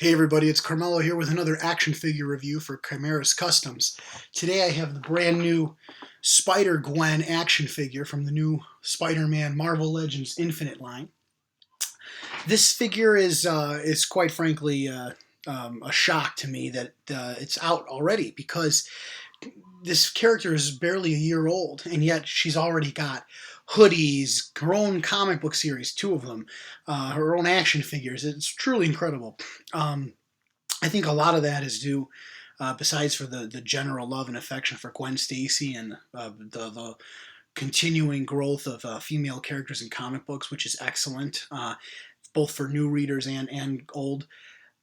Hey everybody, it's Carmelo here with another action figure review for Chimeras Customs. Today I have the brand new Spider-Gwen action figure from the new Spider-Man Marvel Legends Infinite line. This figure is quite frankly a shock to me that it's out already, because this character is barely a year old, and yet she's already got hoodies, her own comic book series, two of them, her own action figures. It's truly incredible. I think a lot of that is due, besides for the general love and affection for Gwen Stacy and the continuing growth of female characters in comic books, which is excellent, both for new readers and old.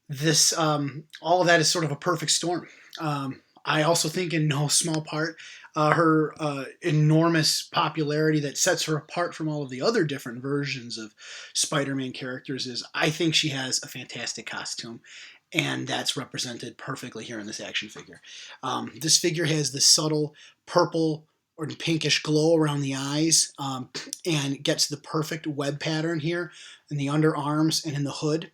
This all of that is sort of a perfect storm. I also think, in no small part, her enormous popularity that sets her apart from all of the other different versions of Spider-Man characters is, I think she has a fantastic costume, and that's represented perfectly here in this action figure. This figure has this subtle purple or pinkish glow around the eyes, and gets the perfect web pattern here in the underarms and in the hood,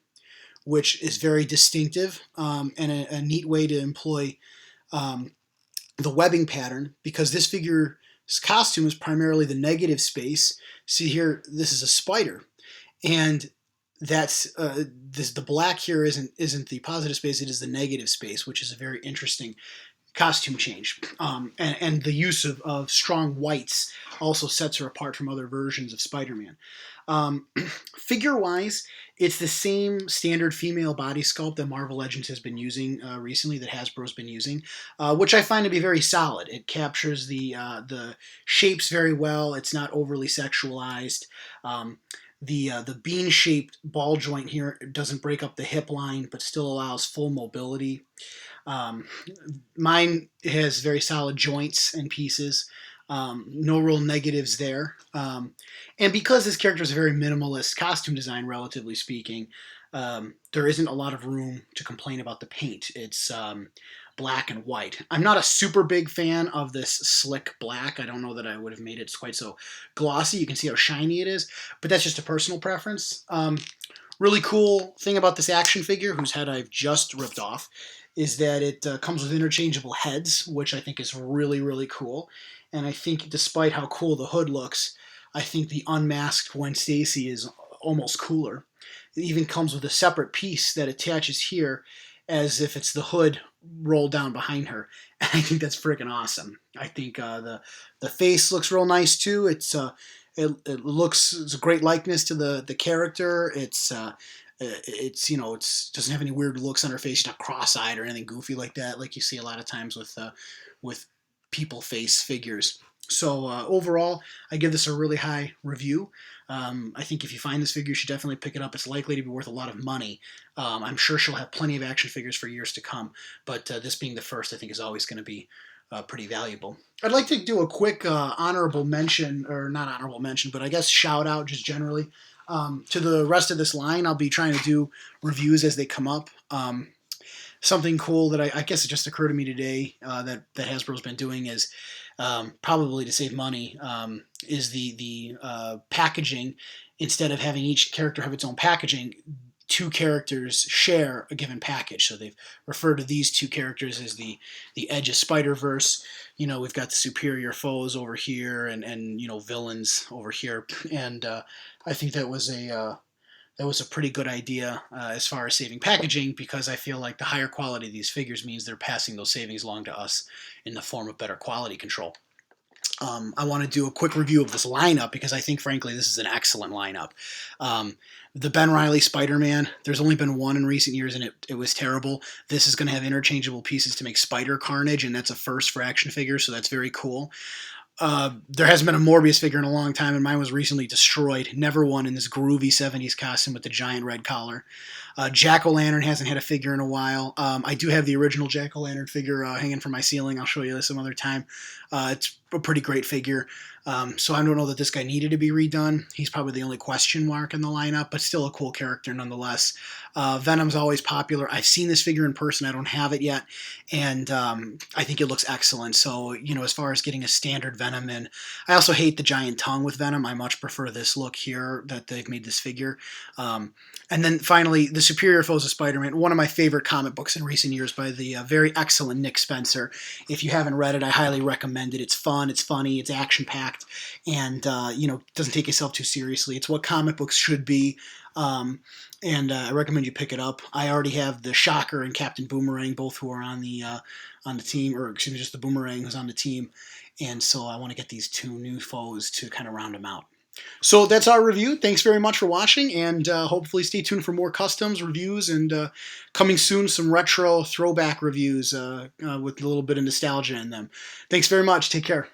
which is very distinctive, and a neat way to employ the webbing pattern, because this figure's costume is primarily the negative space. See here, this is a spider, and that's the black here isn't the positive space; it is the negative space, which is a very interesting costume change. And the use of strong whites also sets her apart from other versions of Spider-Man. Um, Figure-wise, it's the same standard female body sculpt that Marvel Legends has been using recently, that Hasbro's been using, which I find to be very solid. It captures the shapes very well. It's not overly sexualized. The bean-shaped ball joint here doesn't break up the hip line, but still allows full mobility. Um, Mine has very solid joints and pieces. No real negatives there. And because this character is a very minimalist costume design, relatively speaking, there isn't a lot of room to complain about the paint. It's black and white. I'm not a super big fan of this slick black. I don't know that I would have made it quite so glossy. You can see how shiny it is, but that's just a personal preference. Really cool thing about this action figure, whose head I've just ripped off, is that it comes with interchangeable heads, which I think is really, really cool. And I think, despite how cool the hood looks, I think the unmasked Gwen Stacy is almost cooler. It even comes with a separate piece that attaches here, as if it's the hood rolled down behind her. And I think that's freaking awesome. I think the face looks real nice too. It looks, it's a great likeness to the character. It's doesn't have any weird looks on her face. She's not cross-eyed or anything goofy like that, like you see a lot of times with people face figures. So overall, I give this a really high review. I think if you find this figure, you should definitely pick it up. It's likely to be worth a lot of money. I'm sure she'll have plenty of action figures for years to come, but this being the first, I think is always going to be pretty valuable. I'd like to do a quick honorable mention, or not honorable mention, but I guess shout out just generally to the rest of this line. I'll be trying to do reviews as they come up. Something cool that I guess it just occurred to me today, that Hasbro's been doing is, probably to save money, is the packaging. Instead of having each character have its own packaging, two characters share a given package. So they've referred to these two characters as the Edge of Spider-Verse. We've got the superior foes over here, and villains over here. And I think that was a pretty good idea, as far as saving packaging, because I feel like the higher quality of these figures means they're passing those savings along to us in the form of better quality control. I want to do a quick review of this lineup, because I think, frankly, this is an excellent lineup. The Ben Reilly Spider-Man, there's only been one in recent years, and it was terrible. This is going to have interchangeable pieces to make Spider Carnage, and that's a first for action figures, so that's very cool. There hasn't been a Morbius figure in a long time, and mine was recently destroyed. Never one in this groovy 70s costume with the giant red collar. Jack-O-Lantern hasn't had a figure in a while. I do have the original Jack-O-Lantern figure hanging from my ceiling. I'll show you this some other time. It's a pretty great figure. So I don't know that this guy needed to be redone. He's probably the only question mark in the lineup, but still a cool character nonetheless. Venom's always popular. I've seen this figure in person. I don't have it yet, and I think it looks excellent. So, as far as getting a standard Venom in, I also hate the giant tongue with Venom. I much prefer this look here that they've made this figure. And then finally, The Superior Foes of Spider-Man, one of my favorite comic books in recent years by the very excellent Nick Spencer. If you haven't read it, I highly recommend it. It's fun, it's funny, it's action-packed, and doesn't take itself too seriously. It's what comic books should be. And I recommend you pick it up. I already have the Shocker and Captain Boomerang, both who are on the team, or excuse me, just the Boomerang who's on the team. And so I want to get these two new foes to kind of round them out. So that's our review. Thanks very much for watching, and hopefully stay tuned for more customs, reviews, and coming soon some retro throwback reviews with a little bit of nostalgia in them. Thanks very much. Take care.